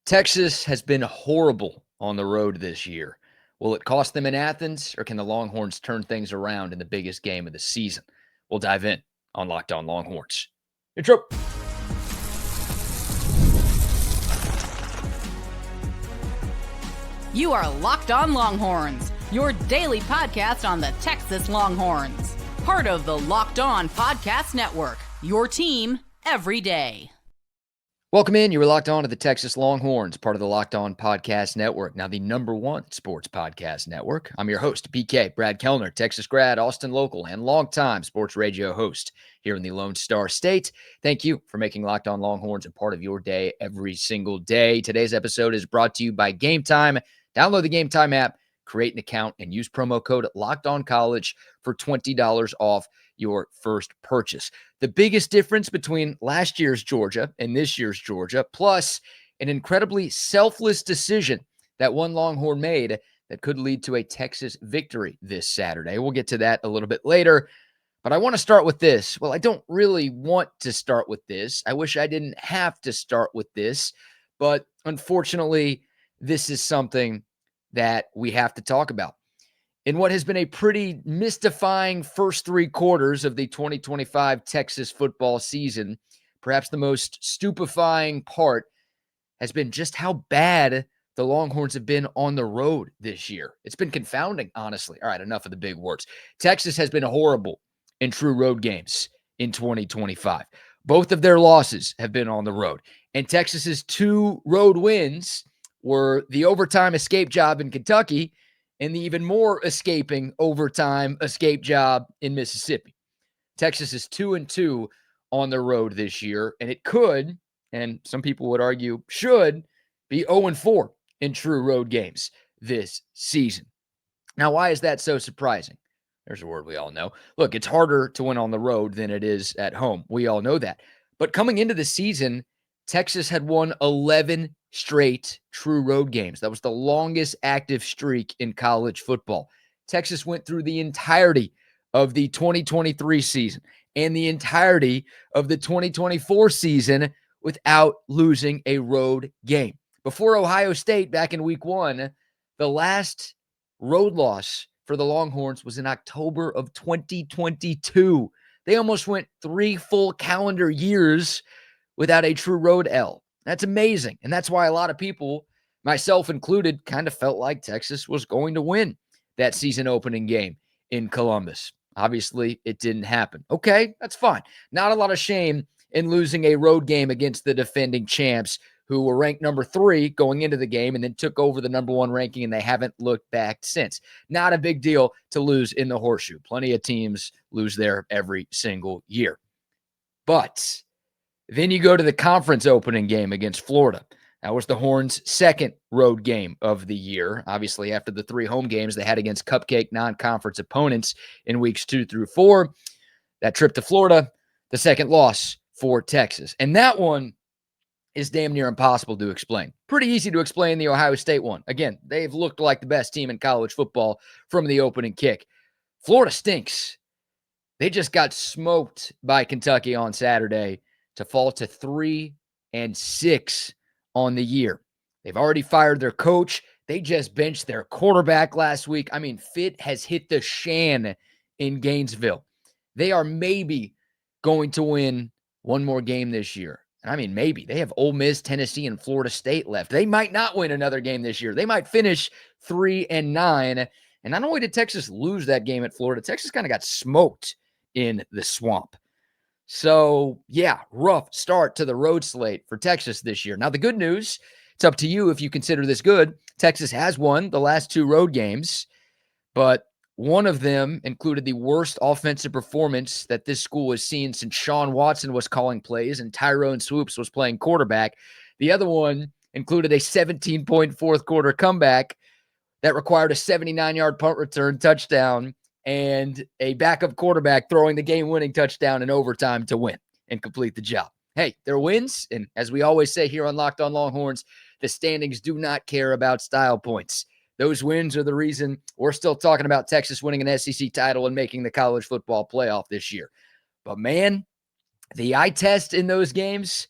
Texas has been horrible on the road this year. Will it cost them in Athens, or can the Longhorns turn things around in the biggest game of the season? We'll dive in on Locked On Longhorns. Intro. You are Locked On Longhorns, your daily podcast on the Texas Longhorns. Part of the Locked On Podcast Network, your team every day. Welcome in. You were locked on to the Texas Longhorns, part of the Locked On Podcast Network, now the #1 sports podcast network. I'm your host, BK, Brad Kellner, Texas grad, Austin local, and longtime sports radio host here in the Lone Star State. Thank you for making Locked On Longhorns a part of your day every single day. Today's episode is brought to you by Game Time. Download the Game Time app, create an account, and use promo code LOCKEDONCollege for $20 off your first purchase. The biggest difference between last year's Georgia and this year's Georgia, plus an incredibly selfless decision that one Longhorn made that could lead to a Texas victory this Saturday. We'll get to that a little bit later, but I want to start with this. Well, I don't really want to start with this. I wish I didn't have to start with this, but unfortunately, this is something that we have to talk about. In what has been a pretty mystifying first three quarters of the 2025 Texas football season, perhaps the most stupefying part has been just how bad the Longhorns have been on the road this year. It's been confounding, honestly. All right, enough of the big words. Texas has been horrible in true road games in 2025. Both of their losses have been on the road. And Texas's two road wins were the overtime escape job in Kentucky and the even more escaping overtime escape job in Mississippi. Texas is 2-2 on the road this year, and it could, and some people would argue should, be 0-4 in true road games this season. Now, why is that so surprising? There's a word we all know. Look, it's harder to win on the road than it is at home. We all know that. But coming into the season, Texas had won 11 straight true road games. That was the longest active streak in college football. Texas went through the entirety of the 2023 season and the entirety of the 2024 season without losing a road game. Before Ohio State back in week 1, the last road loss for the Longhorns was in October of 2022. They almost went 3 full calendar years without a true road L. That's amazing. And that's why a lot of people, myself included, kind of felt like Texas was going to win that season opening game in Columbus. Obviously, it didn't happen. Okay, that's fine. Not a lot of shame in losing a road game against the defending champs who were ranked number 3 going into the game and then took over the number 1 ranking, and they haven't looked back since. Not a big deal to lose in the horseshoe. Plenty of teams lose there every single year. But then you go to the conference opening game against Florida. That was the Horns' second road game of the year. Obviously, after the 3 home games they had against cupcake non-conference opponents in weeks 2 through 4. That trip to Florida, the second loss for Texas. And that one is damn near impossible to explain. Pretty easy to explain the Ohio State one. Again, they've looked like the best team in college football from the opening kick. Florida stinks. They just got smoked by Kentucky on Saturday to fall to 3-6 on the year. They've already fired their coach. They just benched their quarterback last week. I mean, Fit has hit the shan in Gainesville. They are maybe going to win one more game this year. And I mean, maybe. They have Ole Miss, Tennessee, and Florida State left. They might not win another game this year. They might finish 3-9. And not only did Texas lose that game at Florida, Texas kind of got smoked in the swamp. So, yeah, rough start to the road slate for Texas this year. Now, the good news, it's up to you if you consider this good. Texas has won the last 2 road games, but one of them included the worst offensive performance that this school has seen since Sean Watson was calling plays and Tyrone Swoops was playing quarterback. The other one included a 17-point fourth quarter comeback that required a 79-yard punt return touchdown and a backup quarterback throwing the game-winning touchdown in overtime to win and complete the job. Hey, they're wins, and as we always say here on Locked On Longhorns, the standings do not care about style points. Those wins are the reason we're still talking about Texas winning an SEC title and making the college football playoff this year. But man, the eye test in those games,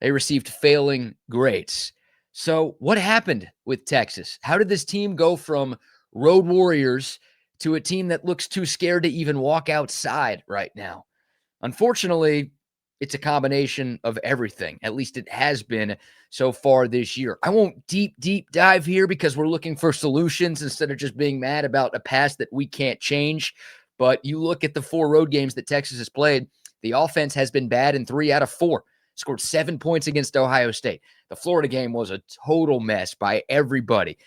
they received failing grades. So what happened with Texas? How did this team go from road warriors to a team that looks too scared to even walk outside right now? Unfortunately, it's a combination of everything. At least it has been so far this year. I won't deep dive here because we're looking for solutions instead of just being mad about a past that we can't change. But you look at the 4 road games that Texas has played, the offense has been bad in 3 out of 4. Scored 7 points against Ohio State. The Florida game was a total mess by everybody.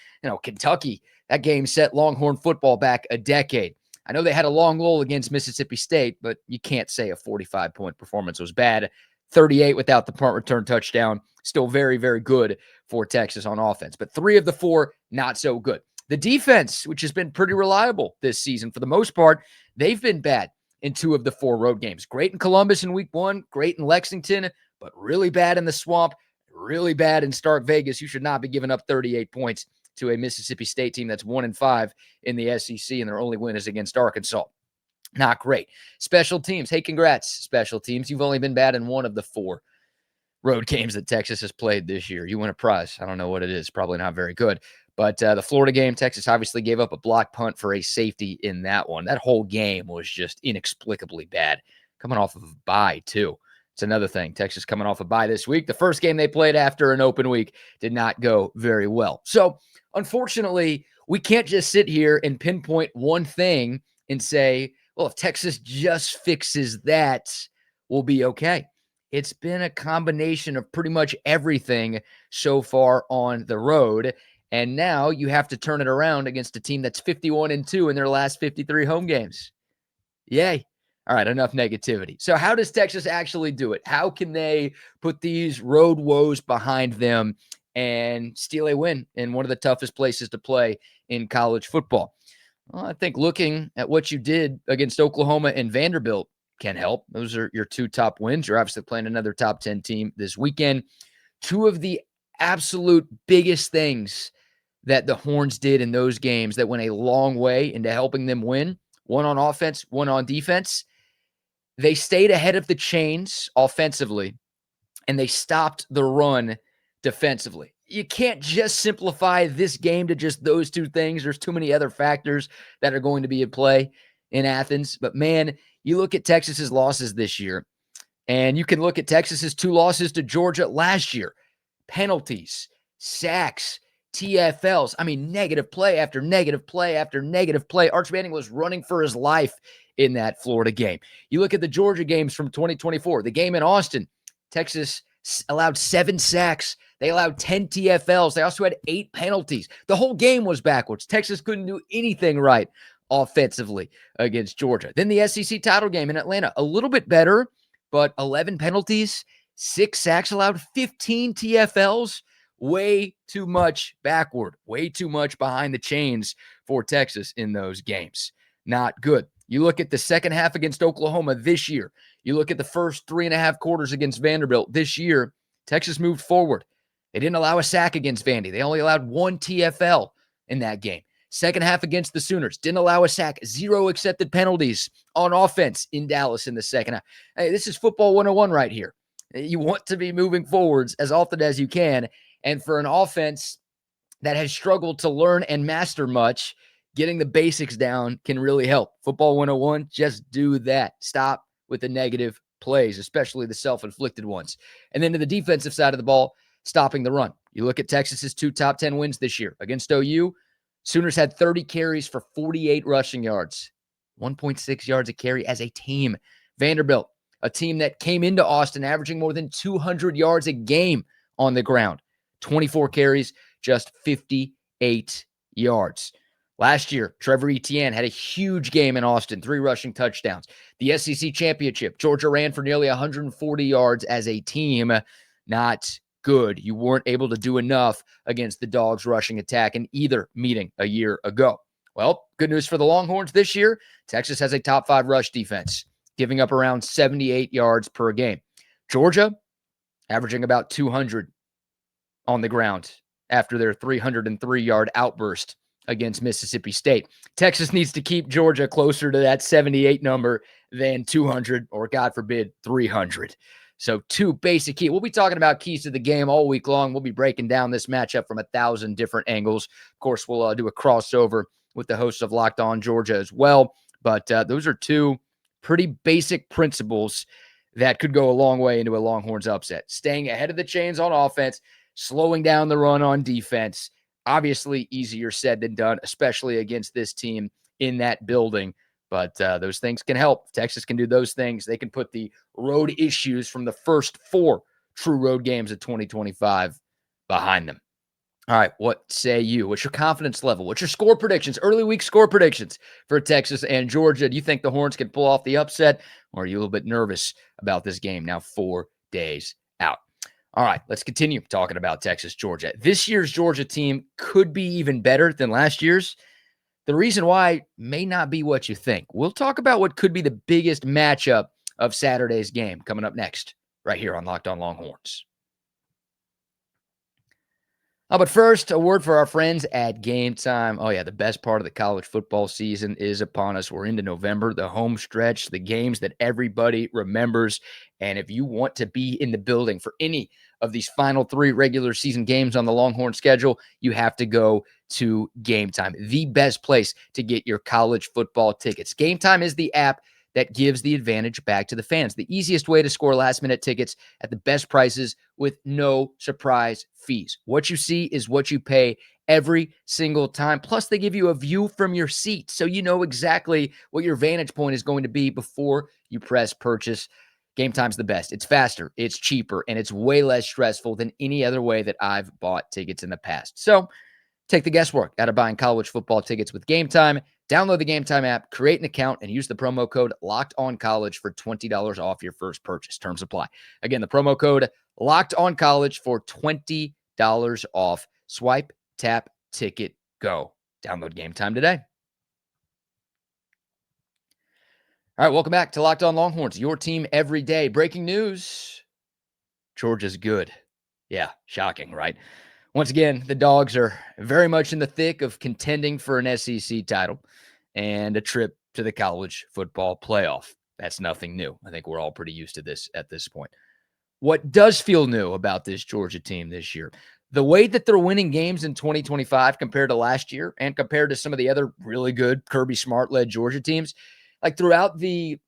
Kentucky, that game set Longhorn football back a decade. I know they had a long lull against Mississippi State, but you can't say a 45-point performance was bad. 38 without the punt return touchdown. Still very, very good for Texas on offense. But 3 of the 4, not so good. The defense, which has been pretty reliable this season for the most part, they've been bad in 2 of the 4 road games. Great in Columbus in week 1, great in Lexington, but really bad in the Swamp, really bad in Stark Vegas. You should not be giving up 38 points to a Mississippi State team that's 1-5 in the SEC, and their only win is against Arkansas. Not great. Special teams. Hey, congrats, special teams. You've only been bad in 1 of the 4 road games that Texas has played this year. You win a prize. I don't know what it is. Probably not very good. But the Florida game, Texas obviously gave up a block punt for a safety in that one. That whole game was just inexplicably bad. Coming off of a bye, too. It's another thing. Texas coming off a bye this week. The first game they played after an open week did not go very well. So, unfortunately, we can't just sit here and pinpoint one thing and say, well, if Texas just fixes that, we'll be okay. It's been a combination of pretty much everything so far on the road. And now you have to turn it around against a team that's 51-2 in their last 53 home games. Yay. All right, enough negativity. So how does Texas actually do it? How can they put these road woes behind them and steal a win in one of the toughest places to play in college football? Well, I think looking at what you did against Oklahoma and Vanderbilt can help. Those are your 2 top wins. You're obviously playing another top 10 team this weekend. 2 of the absolute biggest things that the Horns did in those games that went a long way into helping them win, one on offense, one on defense. They stayed ahead of the chains offensively, and they stopped the run defensively. You can't just simplify this game to just those 2 things. There's too many other factors that are going to be at play in Athens. But, man, you look at Texas's losses this year, and you can look at Texas's 2 losses to Georgia last year. Penalties, sacks, TFLs. I mean, negative play after negative play after negative play. Arch Manning was running for his life in that Florida game. You look at the Georgia games from 2024, the game in Austin, Texas allowed 7 sacks. They allowed 10 TFLs. They also had 8 penalties. The whole game was backwards. Texas couldn't do anything right offensively against Georgia. Then the SEC title game in Atlanta, a little bit better, but 11 penalties, 6 sacks allowed, 15 TFLs. Way too much backward, way too much behind the chains for Texas in those games. Not good. You look at the second half against Oklahoma this year. You look at the first 3.5 quarters against Vanderbilt this year. Texas moved forward. They didn't allow a sack against Vandy. They only allowed 1 TFL in that game. Second half against the Sooners, didn't allow a sack, 0 accepted penalties on offense in Dallas in the second half. Hey, this is football 101 right here. You want to be moving forwards as often as you can. And for an offense that has struggled to learn and master much, getting the basics down can really help. Football 101, just do that. Stop with the negative plays, especially the self-inflicted ones. And then to the defensive side of the ball, stopping the run. You look at Texas's 2 top 10 wins this year. Against OU, Sooners had 30 carries for 48 rushing yards, 1.6 yards a carry as a team. Vanderbilt, a team that came into Austin averaging more than 200 yards a game on the ground. 24 carries, just 58 yards. Last year, Trevor Etienne had a huge game in Austin, 3 rushing touchdowns. The SEC championship, Georgia ran for nearly 140 yards as a team. Not good. You weren't able to do enough against the Dogs' rushing attack in either meeting a year ago. Well, good news for the Longhorns this year. Texas has a top 5 rush defense, giving up around 78 yards per game. Georgia, averaging about 200 on the ground after their 303-yard outburst against Mississippi State. Texas needs to keep Georgia closer to that 78 number than 200 or, God forbid, 300. So 2 basic key. We'll be talking about keys to the game all week long. We'll be breaking down this matchup from 1,000 different angles. Of course, we'll do a crossover with the hosts of Locked On Georgia as well. But those are 2 pretty basic principles that could go a long way into a Longhorns upset. Staying ahead of the chains on offense, slowing down the run on defense. Obviously easier said than done, especially against this team in that building. But those things can help. Texas can do those things. They can put the road issues from the first 4 true road games of 2025 behind them. All right, what say you? What's your confidence level? What's your score predictions, early week score predictions for Texas and Georgia? Do you think the Horns can pull off the upset, or are you a little bit nervous about this game now 4 days out? All right, let's continue talking about Texas, Georgia. This year's Georgia team could be even better than last year's. The reason why may not be what you think. We'll talk about what could be the biggest matchup of Saturday's game coming up next, right here on Locked On Longhorns. But first, a word for our friends at Game Time. Oh, yeah, the best part of the college football season is upon us. We're into November, the home stretch, the games that everybody remembers. And if you want to be in the building for any of these final 3 regular season games on the Longhorn schedule, you have to go to Game Time, the best place to get your college football tickets. Game Time is the app that gives the advantage back to the fans. The easiest way to score last-minute tickets at the best prices with no surprise fees. What you see is what you pay every single time. Plus, they give you a view from your seat, so you know exactly what your vantage point is going to be before you press purchase. Game Time's the best. It's faster, it's cheaper, and it's way less stressful than any other way that I've bought tickets in the past. So take the guesswork out of buying college football tickets with Game Time. Download the Game Time app, create an account, and use the promo code LOCKEDONCollege for $20 off your first purchase. Terms apply. Again, the promo code LOCKEDONCollege for $20 off. Swipe, tap, ticket, go. Download Game Time today. All right, welcome back to Locked On Longhorns, your team every day. Breaking news, Georgia's good. Yeah, shocking, right? Once again, the Dogs are very much in the thick of contending for an SEC title and a trip to the college football playoff. That's nothing new. I think we're all pretty used to this at this point. What does feel new about this Georgia team this year? The way that they're winning games in 2025 compared to last year and compared to some of the other really good Kirby Smart-led Georgia teams, like throughout the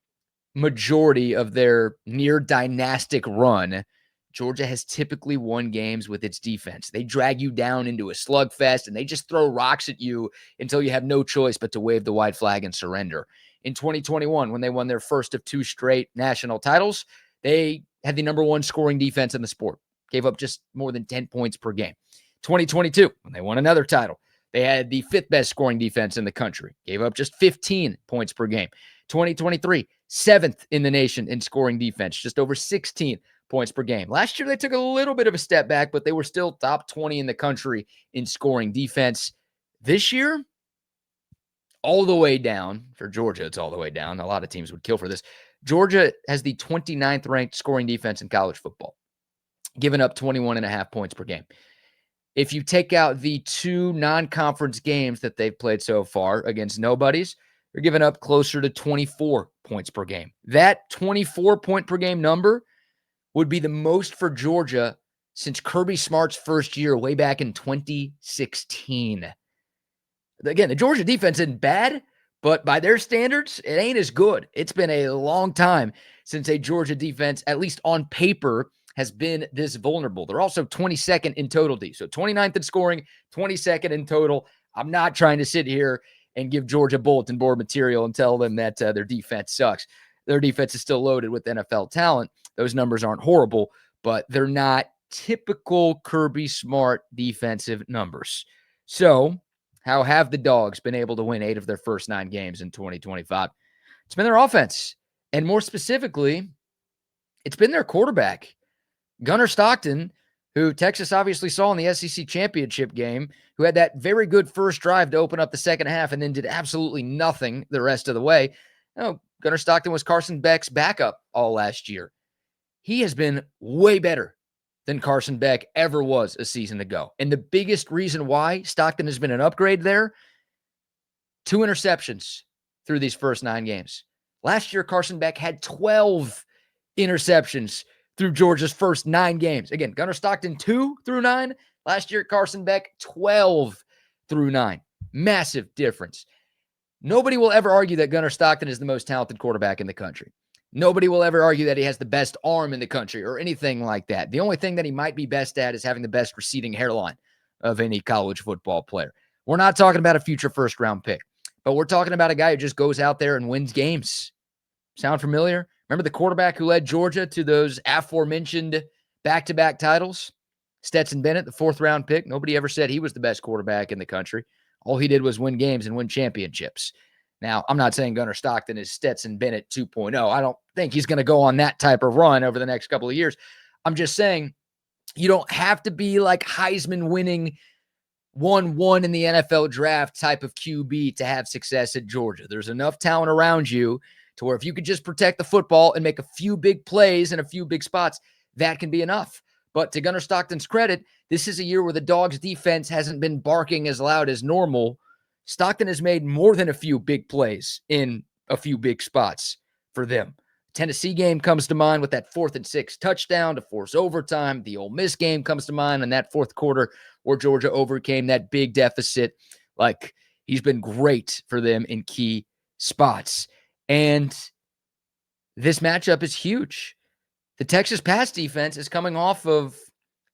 majority of their near dynastic run, Georgia has typically won games with its defense. They drag you down into a slugfest, and they just throw rocks at you until you have no choice but to wave the white flag and surrender. In 2021, when they won their first of 2 straight national titles, they had the number 1 scoring defense in the sport, gave up just more than 10 points per game. 2022, when they won another title, they had the 5th best scoring defense in the country, gave up just 15 points per game. 2023, 7th in the nation in scoring defense, just over 16 points per game. Last year, they took a little bit of a step back, but they were still top 20 in the country in scoring defense. This year, all the way down. For Georgia, it's all the way down. A lot of teams would kill for this. Georgia has the 29th ranked scoring defense in college football, giving up 21.5 points per game. If you take out the 2 non-conference games that they've played so far against nobodies, they're giving up closer to 24 points per game. That 24 point per game number would be the most for Georgia since Kirby Smart's first year way back in 2016. Again, the Georgia defense isn't bad, but by their standards, it ain't as good. It's been a long time since a Georgia defense, at least on paper, has been this vulnerable. They're also 22nd in total D. So 29th in scoring, 22nd in total. I'm not trying to sit here and give Georgia bulletin board material and tell them that their defense sucks. Their defense is still loaded with NFL talent. Those numbers aren't horrible, but they're not typical Kirby Smart defensive numbers. So how have the Dogs been able to win 8 of their first 9 games in 2025? It's been their offense. And more specifically, it's been their quarterback, Gunnar Stockton, who Texas obviously saw in the SEC championship game, who had that very good first drive to open up the second half and then did absolutely nothing the rest of the way. Gunnar Stockton was Carson Beck's backup all last year. He has been way better than Carson Beck ever was a season ago. And the biggest reason why Stockton has been an upgrade there, 2 interceptions through these first 9 games. Last year, Carson Beck had 12 interceptions through Georgia's first 9 games. Again, Gunnar Stockton 2 through 9. Last year, Carson Beck 12 through 9. Massive difference. Nobody will ever argue that Gunnar Stockton is the most talented quarterback in the country. Nobody will ever argue that he has the best arm in the country or anything like that. The only thing that he might be best at is having the best receding hairline of any college football player. We're not talking about a future first-round pick, but we're talking about a guy who just goes out there and wins games. Sound familiar? Remember the quarterback who led Georgia to those aforementioned back-to-back titles? Stetson Bennett, the 4th-round pick. Nobody ever said he was the best quarterback in the country. All he did was win games and win championships. Now, I'm not saying Gunnar Stockton is Stetson Bennett 2.0. I don't think he's going to go on that type of run over the next couple of years. I'm just saying you don't have to be like Heisman winning 1-1 in the NFL draft type of QB to have success at Georgia. There's enough talent around you to where if you could just protect the football and make a few big plays in a few big spots, that can be enough. But to Gunnar Stockton's credit, this is a year where the Dogs' defense hasn't been barking as loud as normal. Stockton has made more than a few big plays in a few big spots for them. Tennessee game comes to mind with that 4th and 6 touchdown to force overtime. The Ole Miss game comes to mind in that 4th quarter where Georgia overcame that big deficit. Like, he's been great for them in key spots. And this matchup is huge. The Texas pass defense is coming off of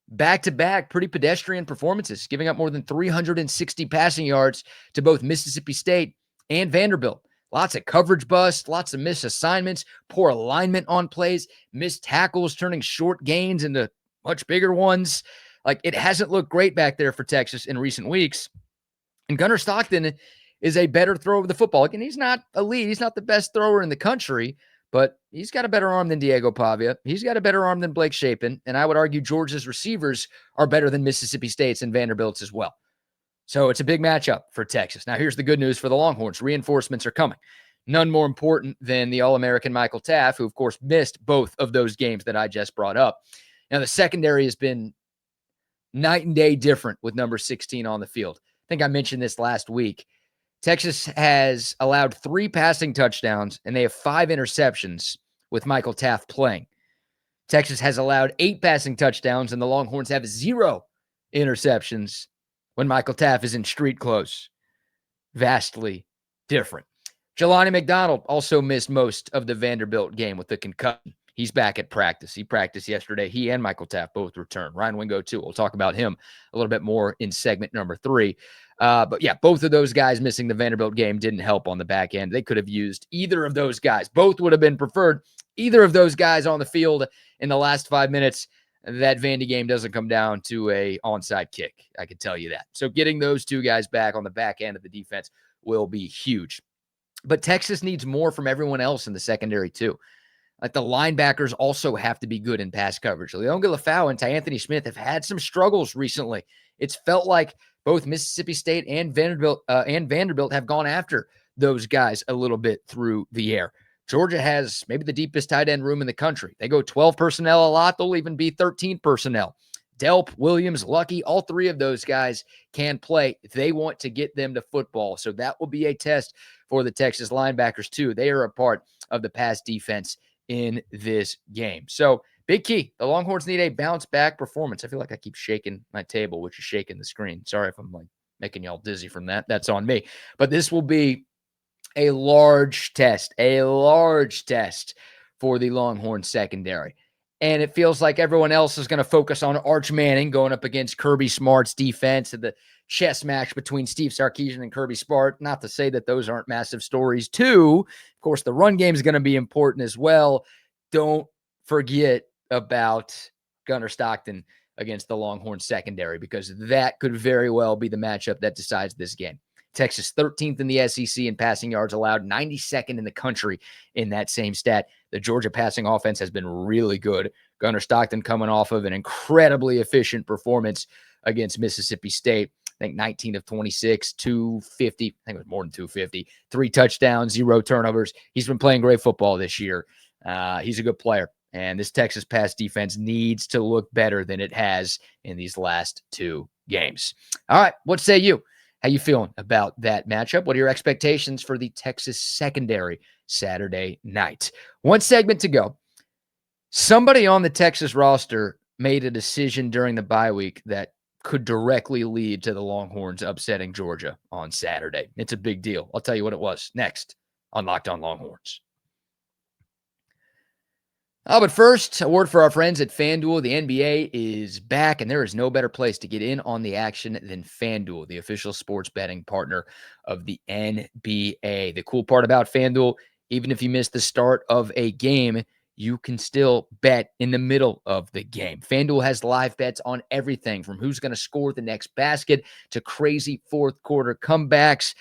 back-to-back pretty pedestrian performances, giving up more than 360 passing yards to both Mississippi State and Vanderbilt. Lots of coverage busts, lots of missed assignments, poor alignment on plays, missed tackles, turning short gains into much bigger ones. Like, it hasn't looked great back there for Texas in recent weeks. And Gunnar Stockton is a better thrower of the football. Again, he's not elite. He's not the best thrower in the country, but he's got a better arm than Diego Pavia. He's got a better arm than Blake Shapen. And I would argue Georgia's receivers are better than Mississippi State's and Vanderbilt's as well. So it's a big matchup for Texas. Now, here's the good news for the Longhorns. Reinforcements are coming. None more important than the All-American Michael Taaffe, who, of course, missed both of those games that I just brought up. Now, the secondary has been night and day different with number 16 on the field. I think I mentioned this last week. Texas has allowed 3 passing touchdowns, and they have 5 interceptions with Michael Taaffe playing. Texas has allowed 8 passing touchdowns, and the Longhorns have 0 interceptions when Michael Taaffe is in street clothes. Vastly different. Jelani McDonald also missed most of the Vanderbilt game with the concussion. He's back at practice. He practiced yesterday. He and Michael Taaffe both returned. Ryan Wingo, too. We'll talk about him a little bit more in segment number 3. But yeah, both of those guys missing the Vanderbilt game didn't help on the back end. They could have used either of those guys. Both would have been preferred. Either of those guys on the field in the last 5 minutes, that Vandy game doesn't come down to a onside kick. I can tell you that. So getting those 2 guys back on the back end of the defense will be huge. But Texas needs more from everyone else in the secondary too. Like, the linebackers also have to be good in pass coverage. Leonga Lafau and Anthony Smith have had some struggles recently. It's felt like both Mississippi State and Vanderbilt have gone after those guys a little bit through the air. Georgia has maybe the deepest tight end room in the country. They go 12 personnel a lot. They'll even be 13 personnel. Delp, Williams, Lucky, all 3 of those guys can play. They want to get them to football. So that will be a test for the Texas linebackers too. They are a part of the pass defense in this game. So big key. The Longhorns need a bounce back performance. I feel like I keep shaking my table, which is shaking the screen. Sorry if I'm like making y'all dizzy from that. That's on me. But this will be a large test for the Longhorn secondary. And it feels like everyone else is going to focus on Arch Manning going up against Kirby Smart's defense and the chess match between Steve Sarkisian and Kirby Smart. Not to say that those aren't massive stories too. Of course, the run game is going to be important as well. Don't forget about Gunnar Stockton against the Longhorn secondary, because that could very well be the matchup that decides this game. Texas 13th in the SEC in passing yards allowed, 92nd in the country in that same stat. The Georgia passing offense has been really good. Gunnar Stockton coming off of an incredibly efficient performance against Mississippi State. I think 19 of 26, 250. I think it was more than 250. 3 touchdowns, 0 turnovers. He's been playing great football this year. He's a good player. And this Texas pass defense needs to look better than it has in these last 2 games. All right, what say you? How you feeling about that matchup? What are your expectations for the Texas secondary Saturday night? 1 segment to go. Somebody on the Texas roster made a decision during the bye week that could directly lead to the Longhorns upsetting Georgia on Saturday. It's a big deal. I'll tell you what it was next on Locked On Longhorns. But first, a word for our friends at FanDuel. The NBA is back, and there is no better place to get in on the action than FanDuel, the official sports betting partner of the NBA. The cool part about FanDuel, even if you miss the start of a game, you can still bet in the middle of the game. FanDuel has live bets on everything from who's going to score the next basket to crazy fourth quarter comebacks.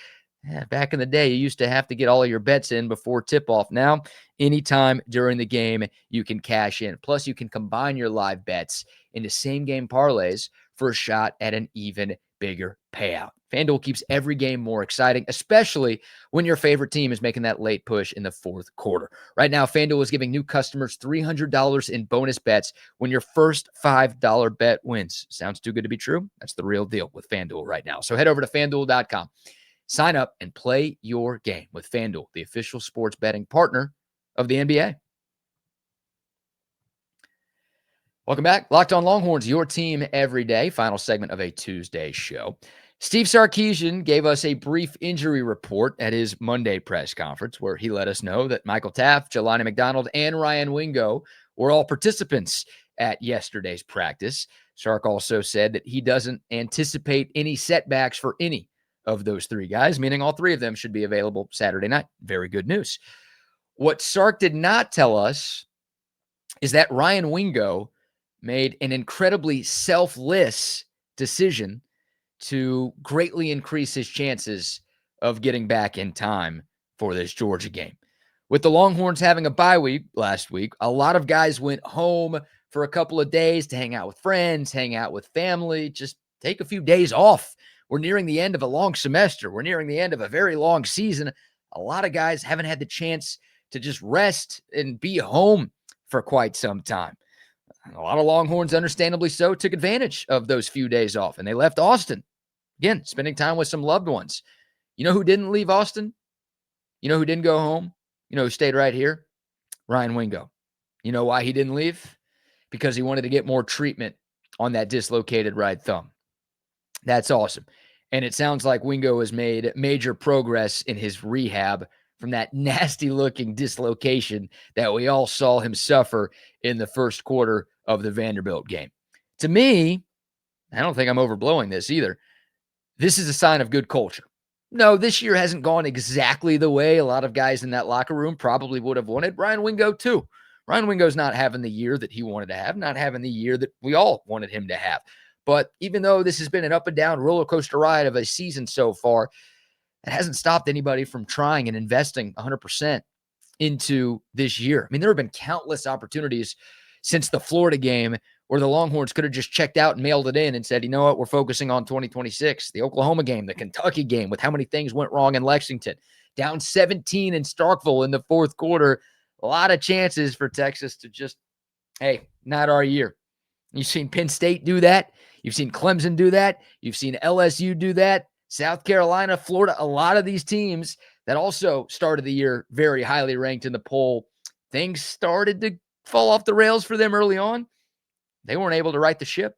Back in the day, you used to have to get all of your bets in before tip-off. Now, anytime during the game, you can cash in. Plus, you can combine your live bets into same-game parlays for a shot at an even bigger payout. FanDuel keeps every game more exciting, especially when your favorite team is making that late push in the fourth quarter. Right now, FanDuel is giving new customers $300 in bonus bets when your first $5 bet wins. Sounds too good to be true? That's the real deal with FanDuel right now. So head over to FanDuel.com. Sign up and play your game with FanDuel, the official sports betting partner of the NBA. Welcome back. Locked On Longhorns, your team every day. Final segment of a Tuesday show. Steve Sarkisian gave us a brief injury report at his Monday press conference where he let us know that Michael Taaffe, Jelani McDonald, and Ryan Wingo were all participants at yesterday's practice. Sark also said that he doesn't anticipate any setbacks for any of those three guys, meaning all three of them should be available Saturday night. Very good news. What Sark did not tell us is that Ryan Wingo made an incredibly selfless decision to greatly increase his chances of getting back in time for this Georgia game. With the Longhorns having a bye week last week, a lot of guys went home for a couple of days to hang out with friends, hang out with family, just take a few days off. We're nearing the end of a long semester. We're nearing the end of a very long season. A lot of guys haven't had the chance to just rest and be home for quite some time. A lot of Longhorns, understandably so, took advantage of those few days off, and they left Austin. Again, spending time with some loved ones. You know who didn't leave Austin? You know who didn't go home? You know who stayed right here? Ryan Wingo. You know why he didn't leave? Because he wanted to get more treatment on that dislocated right thumb. That's awesome. And it sounds like Wingo has made major progress in his rehab from that nasty-looking dislocation that we all saw him suffer in the first quarter of the Vanderbilt game. To me, I don't think I'm overblowing this either. This is a sign of good culture. No, this year hasn't gone exactly the way a lot of guys in that locker room probably would have wanted. Ryan Wingo, too. Ryan Wingo's not having the year that he wanted to have, not having the year that we all wanted him to have. But even though this has been an up and down roller coaster ride of a season so far, it hasn't stopped anybody from trying and investing 100% into this year. I mean, there have been countless opportunities since the Florida game where the Longhorns could have just checked out and mailed it in and said, you know what, we're focusing on 2026. The Oklahoma game, the Kentucky game, with how many things went wrong in Lexington. Down 17 in Starkville in the fourth quarter. A lot of chances for Texas to just, hey, not our year. You've seen Penn State do that. You've seen Clemson do that. You've seen LSU do that. South Carolina, Florida, a lot of these teams that also started the year very highly ranked in the poll, things started to fall off the rails for them early on. They weren't able to right the ship.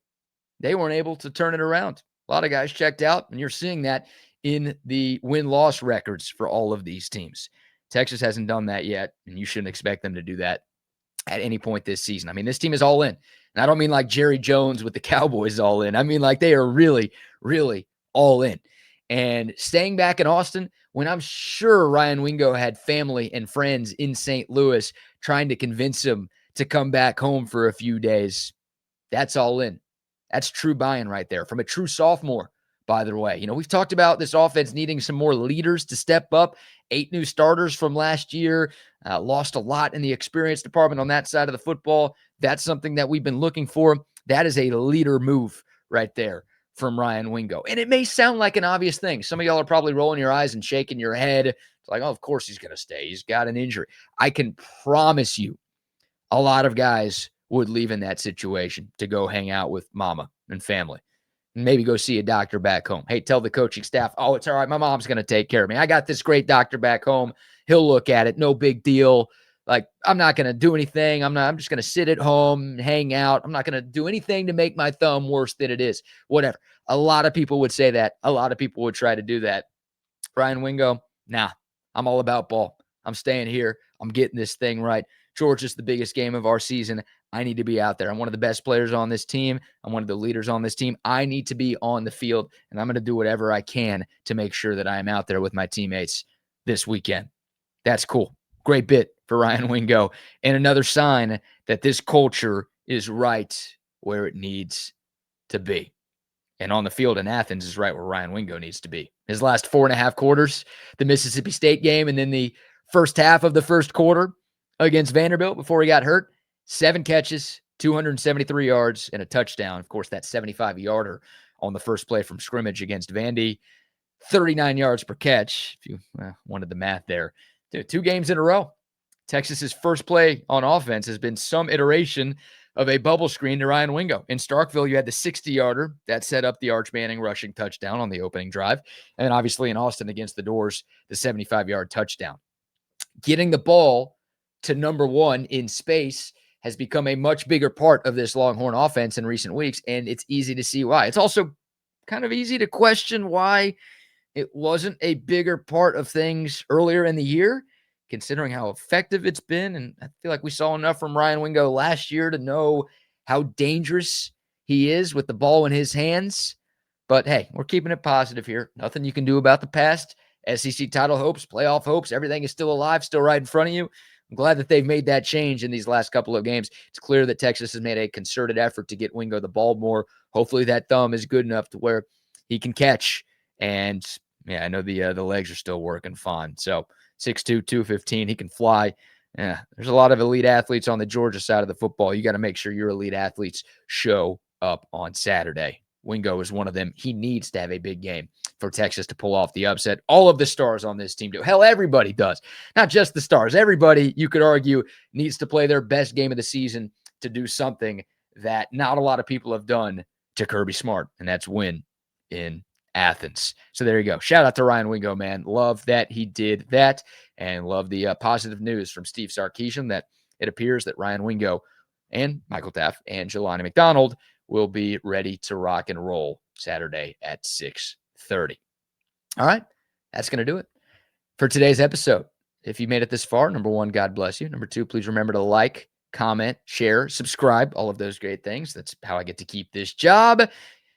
They weren't able to turn it around. A lot of guys checked out, and you're seeing that in the win-loss records for all of these teams. Texas hasn't done that yet, and you shouldn't expect them to do that at any point this season. I mean, this team is all in. And I don't mean like Jerry Jones with the Cowboys all in. I mean like they are really, really all in. And staying back in Austin, when I'm sure Ryan Wingo had family and friends in St. Louis trying to convince him to come back home for a few days, that's all in. That's true buy-in right there from a true sophomore, by the way. You know, we've talked about this offense needing some more leaders to step up. 8 new starters from last year, lost a lot in the experience department on that side of the football. That's something that we've been looking for. That is a leader move right there from Ryan Wingo. And it may sound like an obvious thing. Some of y'all are probably rolling your eyes and shaking your head. It's like, oh, of course he's going to stay. He's got an injury. I can promise you a lot of guys would leave in that situation to go hang out with mama and family. Maybe go see a doctor back home. Hey, tell the coaching staff, oh, it's all right. My mom's going to take care of me. I got this great doctor back home. He'll look at it. No big deal. Like, I'm not going to do anything. I'm just going to sit at home, hang out. I'm not going to do anything to make my thumb worse than it is. Whatever. A lot of people would say that. A lot of people would try to do that. Ryan Wingo, nah, I'm all about ball. I'm staying here. I'm getting this thing right. Georgia's the biggest game of our season. I need to be out there. I'm one of the best players on this team. I'm one of the leaders on this team. I need to be on the field, and I'm going to do whatever I can to make sure that I am out there with my teammates this weekend. That's cool. Great bit for Ryan Wingo, and another sign that this culture is right where it needs to be. And on the field in Athens is right where Ryan Wingo needs to be. His last 4.5 quarters, the Mississippi State game, and then the first half of the first quarter against Vanderbilt before he got hurt, 7 catches, 273 yards, and a touchdown. Of course, that 75-yarder on the first play from scrimmage against Vandy, 39 yards per catch, if you wanted the math there. 2 games in a row. Texas's first play on offense has been some iteration of a bubble screen to Ryan Wingo. In Starkville, you had the 60-yarder that set up the Arch Manning rushing touchdown on the opening drive. And then obviously in Austin against the Doors, the 75-yard touchdown. Getting the ball to number 1 in space has become a much bigger part of this Longhorn offense in recent weeks, and it's easy to see why. It's also kind of easy to question why it wasn't a bigger part of things earlier in the year, considering how effective it's been. And I feel like we saw enough from Ryan Wingo last year to know how dangerous he is with the ball in his hands. But hey, we're keeping it positive here. Nothing you can do about the past. SEC title hopes, playoff hopes, everything is still alive, still right in front of you. I'm glad that they've made that change in these last couple of games. It's clear that Texas has made a concerted effort to get Wingo the ball more. Hopefully that thumb is good enough to where he can catch. And yeah, I know the legs are still working fine. So 6'2", 215, he can fly. Yeah, there's a lot of elite athletes on the Georgia side of the football. You got to make sure your elite athletes show up on Saturday. Wingo is one of them. He needs to have a big game for Texas to pull off the upset. All of the stars on this team do. Hell, everybody does. Not just the stars. Everybody, you could argue, needs to play their best game of the season to do something that not a lot of people have done to Kirby Smart, and that's win in Athens. So there you go. Shout out to Ryan Wingo, man. Love that he did that, and love the positive news from Steve Sarkisian that it appears that Ryan Wingo and Michael Taaffe and Jelani McDonald will be ready to rock and roll Saturday at 6:30. All right, that's going to do it for today's episode. If you made it this far, number 1, God bless you. Number 2, please remember to like, comment, share, subscribe, all of those great things. That's how I get to keep this job.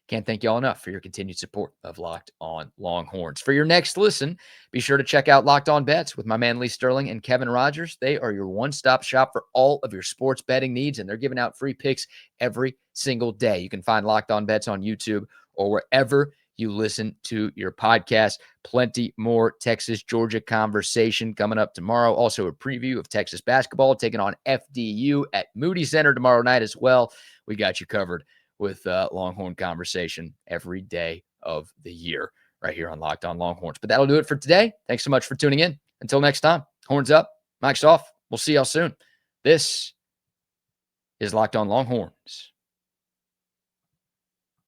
Can't thank you all enough for your continued support of Locked On Longhorns. For your next listen, be sure to check out Locked On Bets with my man Lee Sterling and Kevin Rogers. They are your one-stop shop for all of your sports betting needs, and they're giving out free picks every single day. You can find Locked On Bets on YouTube or wherever you listen to your podcast. Plenty more Texas-Georgia conversation coming up tomorrow. Also a preview of Texas basketball taking on FDU at Moody Center tomorrow night as well. We got you covered with Longhorn conversation every day of the year right here on Locked On Longhorns. But that'll do it for today. Thanks so much for tuning in. Until next time, horns up, mics off. We'll see y'all soon. This is Locked On Longhorns.